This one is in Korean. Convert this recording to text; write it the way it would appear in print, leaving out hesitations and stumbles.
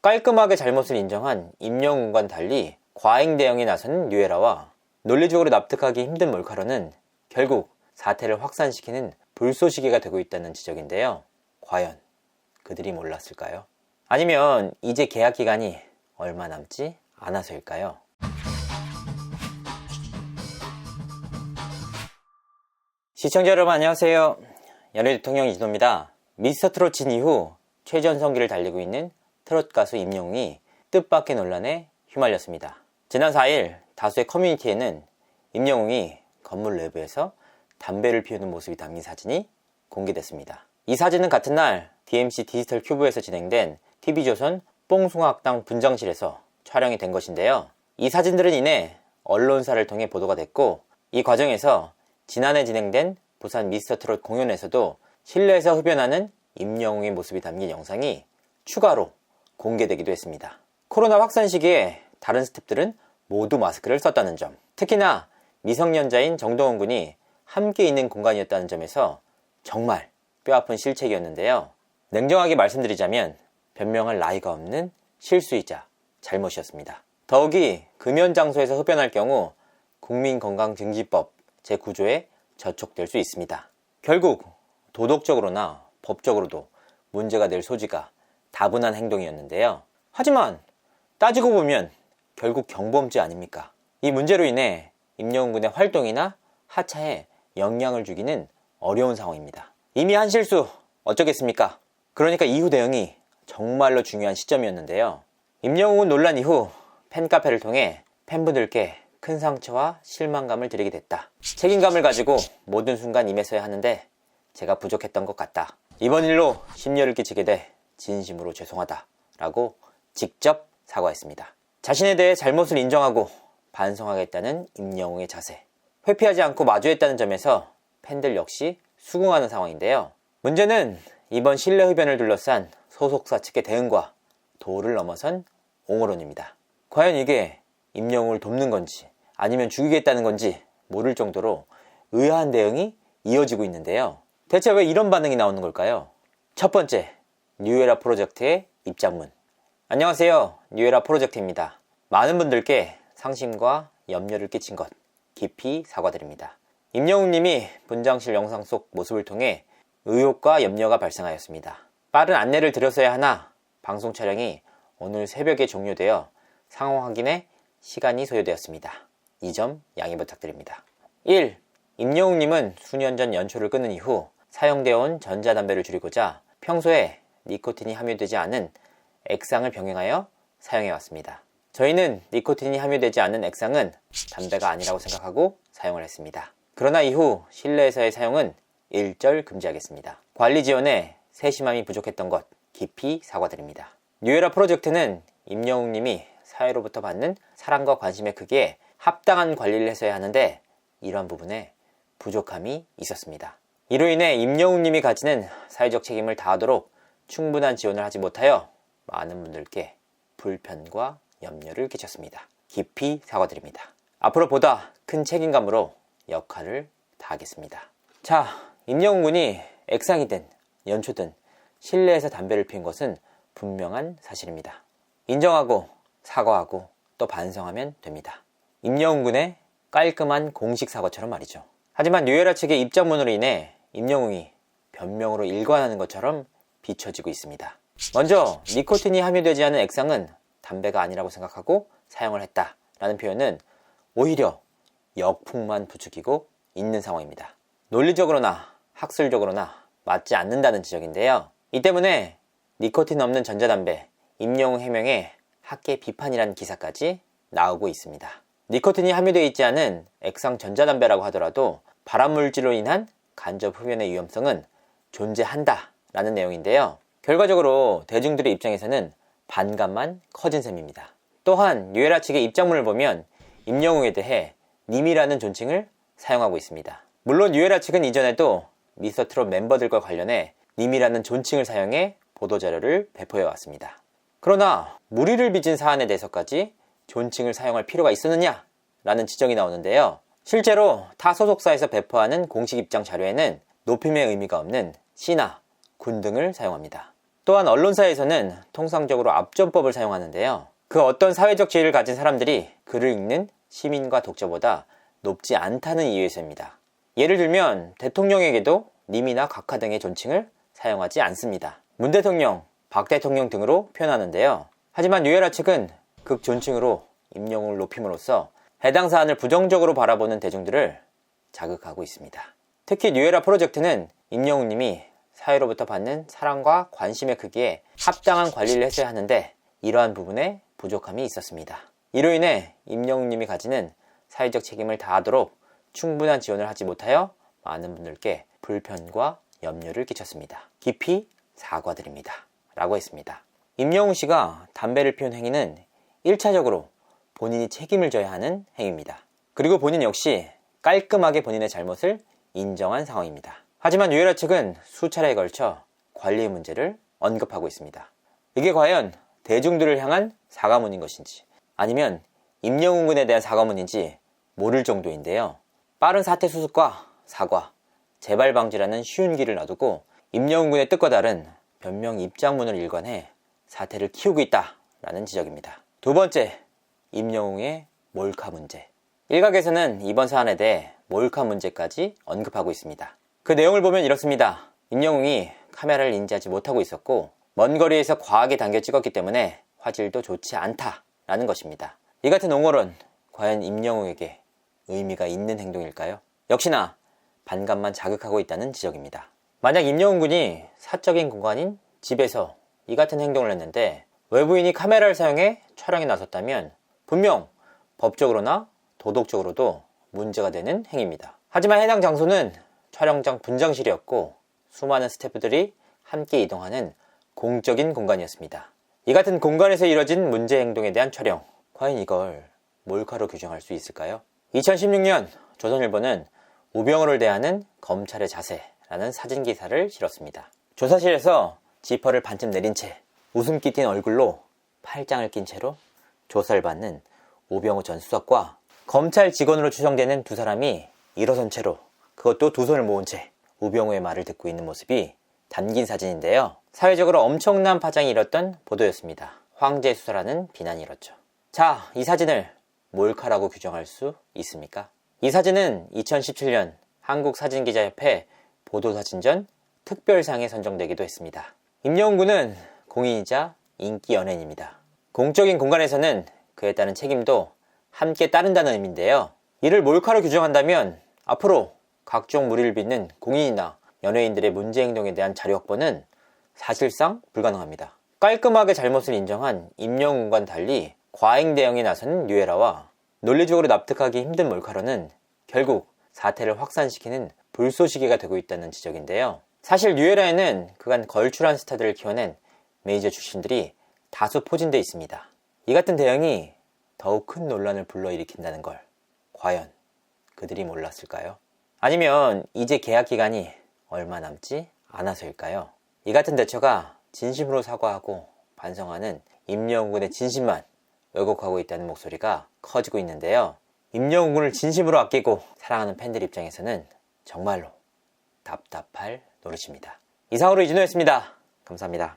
깔끔하게 잘못을 인정한 임영웅과는 달리 과잉 대응에 나서는 뉴에라와 논리적으로 납득하기 힘든 몰카로는 결국 사태를 확산시키는 불쏘시개가 되고 있다는 지적인데요. 과연 그들이 몰랐을까요? 아니면 이제 계약 기간이 얼마 남지 않아서일까요? 시청자 여러분 안녕하세요. 연예 대통령 이진호입니다. 미스터트롯 진 이후 최전성기를 달리고 있는 트롯 가수 임영웅이 뜻밖의 논란에 휘말렸습니다. 지난 4일 다수의 커뮤니티에는 임영웅이 건물 내부에서 담배를 피우는 모습이 담긴 사진이 공개됐습니다. 이 사진은 같은 날 DMC 디지털 큐브에서 진행된 TV조선 뽕숭아학당 분장실에서 촬영이 된 것인데요. 이 사진들은 이내 언론사를 통해 보도가 됐고, 이 과정에서 지난해 진행된 부산 미스터트롯 공연에서도 실내에서 흡연하는 임영웅의 모습이 담긴 영상이 추가로 공개되기도 했습니다. 코로나 확산 시기에 다른 스태프들은 모두 마스크를 썼다는 점, 특히나 미성년자인 정동원 군이 함께 있는 공간이었다는 점에서 정말 뼈아픈 실책이었는데요. 냉정하게 말씀드리자면 변명할 나이가 없는 실수이자 잘못이었습니다. 더욱이 금연 장소에서 흡연할 경우 국민건강증진법 제9조에 저촉될 수 있습니다. 결국 도덕적으로나 법적으로도 문제가 될 소지가 다분한 행동이었는데요. 하지만 따지고 보면 결국 경범죄 아닙니까? 이 문제로 인해 임영웅 군의 활동이나 하차에 영향을 주기는 어려운 상황입니다. 이미 한 실수 어쩌겠습니까? 그러니까 이후 대응이 정말로 중요한 시점이었는데요. 임영웅은 논란 이후 팬카페를 통해 팬분들께 큰 상처와 실망감을 드리게 됐다. 책임감을 가지고 모든 순간 임했어야 하는데 제가 부족했던 것 같다. 이번 일로 심려를 끼치게 돼 진심으로 죄송하다 라고 직접 사과했습니다. 자신에 대해 잘못을 인정하고 반성하겠다는 임영웅의 자세, 회피하지 않고 마주했다는 점에서 팬들 역시 수긍하는 상황인데요. 문제는 이번 실내 흡연을 둘러싼 소속사 측의 대응과 도를 넘어선 옹호론입니다. 과연 이게 임영웅을 돕는 건지 아니면 죽이겠다는 건지 모를 정도로 의아한 대응이 이어지고 있는데요. 대체 왜 이런 반응이 나오는 걸까요? 첫 번째, 뉴에라 프로젝트의 입장문. 안녕하세요, 뉴에라 프로젝트입니다. 많은 분들께 상심과 염려를 끼친 것 깊이 사과드립니다. 임영웅 님이 분장실 영상 속 모습을 통해 의혹과 염려가 발생하였습니다. 빠른 안내를 드렸어야 하나 방송 촬영이 오늘 새벽에 종료되어 상황 확인에 시간이 소요되었습니다. 이 점 양해 부탁드립니다. 1. 임영웅 님은 수년 전 연초를 끊은 이후 사용되어 온 전자담배를 줄이고자 평소에 니코틴이 함유되지 않은 액상을 병행하여 사용해왔습니다. 저희는 니코틴이 함유되지 않은 액상은 담배가 아니라고 생각하고 사용을 했습니다. 그러나 이후 실내에서의 사용은 일절 금지하겠습니다. 관리 지원에 세심함이 부족했던 것 깊이 사과드립니다. 뉴에라 프로젝트는 임영웅 님이 사회로부터 받는 사랑과 관심의 크기에 합당한 관리를 했어야 하는데 이러한 부분에 부족함이 있었습니다. 이로 인해 임영웅 님이 가지는 사회적 책임을 다하도록 충분한 지원을 하지 못하여 많은 분들께 불편과 염려를 끼쳤습니다. 깊이 사과드립니다. 앞으로 보다 큰 책임감으로 역할을 다하겠습니다. 자, 임영웅 군이 액상이든 연초든 실내에서 담배를 피운 것은 분명한 사실입니다. 인정하고 사과하고 또 반성하면 됩니다. 임영웅 군의 깔끔한 공식 사과처럼 말이죠. 하지만 뉴에라 측의 입장문으로 인해 임영웅이 변명으로 일관하는 것처럼 비춰지고 있습니다. 먼저 니코틴이 함유되지 않은 액상은 담배가 아니라고 생각하고 사용을 했다라는 표현은 오히려 역풍만 부추기고 있는 상황입니다. 논리적으로나 학술적으로나 맞지 않는다는 지적인데요. 이 때문에 니코틴 없는 전자담배 임영웅 해명에 학계 비판이라는 기사까지 나오고 있습니다. 니코틴이 함유되어 있지 않은 액상 전자담배라고 하더라도 발암물질로 인한 간접 흡연의 위험성은 존재한다 라는 내용인데요. 결과적으로 대중들의 입장에서는 반감만 커진 셈입니다. 또한 뉴에라 측의 입장문을 보면 임영웅에 대해 님이라는 존칭을 사용하고 있습니다. 물론 뉴에라 측은 이전에도 미스터트롯 멤버들과 관련해 님이라는 존칭을 사용해 보도자료를 배포해왔습니다. 그러나 무리를 빚은 사안에 대해서까지 존칭을 사용할 필요가 있었느냐? 라는 지적이 나오는데요. 실제로 타 소속사에서 배포하는 공식 입장 자료에는 높임의 의미가 없는 씨나 군 등을 사용합니다. 또한 언론사에서는 통상적으로 압전법을 사용하는데요. 그 어떤 사회적 지위를 가진 사람들이 글을 읽는 시민과 독자보다 높지 않다는 이유에서입니다. 예를 들면 대통령에게도 님이나 각하 등의 존칭을 사용하지 않습니다. 문 대통령, 박 대통령 등으로 표현하는데요. 하지만 뉴에라 측은 극존칭으로 임영웅을 높임으로써 해당 사안을 부정적으로 바라보는 대중들을 자극하고 있습니다. 특히 뉴에라 프로젝트는 임영웅님이 사회로부터 받는 사랑과 관심의 크기에 합당한 관리를 했어야 하는데 이러한 부분에 부족함이 있었습니다. 이로 인해 임영웅님이 가지는 사회적 책임을 다하도록 충분한 지원을 하지 못하여 많은 분들께 불편과 염려를 끼쳤습니다. 깊이 사과드립니다. 라고 했습니다. 임영웅 씨가 담배를 피운 행위는 1차적으로 본인이 책임을 져야 하는 행위입니다. 그리고 본인 역시 깔끔하게 본인의 잘못을 인정한 상황입니다. 하지만 뉴에라 측은 수차례에 걸쳐 관리 문제를 언급하고 있습니다. 이게 과연 대중들을 향한 사과문인 것인지 아니면 임영웅 군에 대한 사과문인지 모를 정도인데요. 빠른 사태 수습과 사과, 재발 방지라는 쉬운 길을 놔두고 임영웅 군의 뜻과 다른 변명 입장문을 일관해 사태를 키우고 있다라는 지적입니다. 두 번째, 임영웅의 몰카 문제. 일각에서는 이번 사안에 대해 몰카 문제까지 언급하고 있습니다. 그 내용을 보면 이렇습니다. 임영웅이 카메라를 인지하지 못하고 있었고 먼 거리에서 과하게 당겨 찍었기 때문에 화질도 좋지 않다라는 것입니다. 이 같은 옹호론, 과연 임영웅에게 의미가 있는 행동일까요? 역시나 반감만 자극하고 있다는 지적입니다. 만약 임영웅 군이 사적인 공간인 집에서 이 같은 행동을 했는데 외부인이 카메라를 사용해 촬영에 나섰다면 분명 법적으로나 도덕적으로도 문제가 되는 행위입니다. 하지만 해당 장소는 촬영장 분장실이었고 수많은 스태프들이 함께 이동하는 공적인 공간이었습니다. 이 같은 공간에서 이뤄진 문제 행동에 대한 촬영, 과연 이걸 몰카로 규정할 수 있을까요? 2016년 조선일보는 우병우를 대하는 검찰의 자세라는 사진 기사를 실었습니다. 조사실에서 지퍼를 반쯤 내린 채 웃음기 띤 얼굴로 팔짱을 낀 채로 조사를 받는 우병우 전 수석과 검찰 직원으로 추정되는 두 사람이 일어선 채로, 그것도 두 손을 모은 채 우병우의 말을 듣고 있는 모습이 담긴 사진인데요. 사회적으로 엄청난 파장이 일었던 보도였습니다. 황제 수사라는 비난이 일었죠. 자, 이 사진을 몰카라고 규정할 수 있습니까? 이 사진은 2017년 한국사진기자협회 보도사진전 특별상에 선정되기도 했습니다. 임영웅 군은 공인이자 인기 연예인입니다. 공적인 공간에서는 그에 따른 책임도 함께 따른다는 의미인데요. 이를 몰카로 규정한다면 앞으로 각종 물의를 빚는 공인이나 연예인들의 문제 행동에 대한 자료 확보는 사실상 불가능합니다. 깔끔하게 잘못을 인정한 임영웅과는 달리 과잉 대응에 나서는 뉴에라와 논리적으로 납득하기 힘든 몰카로는 결국 사태를 확산시키는 불쏘시개가 되고 있다는 지적인데요. 사실 뉴에라에는 그간 걸출한 스타들을 키워낸 메이저 출신들이 다수 포진되어 있습니다. 이 같은 대응이 더욱 큰 논란을 불러일으킨다는 걸 과연 그들이 몰랐을까요? 아니면 이제 계약 기간이 얼마 남지 않아서일까요? 이 같은 대처가 진심으로 사과하고 반성하는 임영웅 군의 진심만 왜곡하고 있다는 목소리가 커지고 있는데요. 임영웅 군을 진심으로 아끼고 사랑하는 팬들 입장에서는 정말로 답답할 노릇입니다. 이상으로 이진호였습니다. 감사합니다.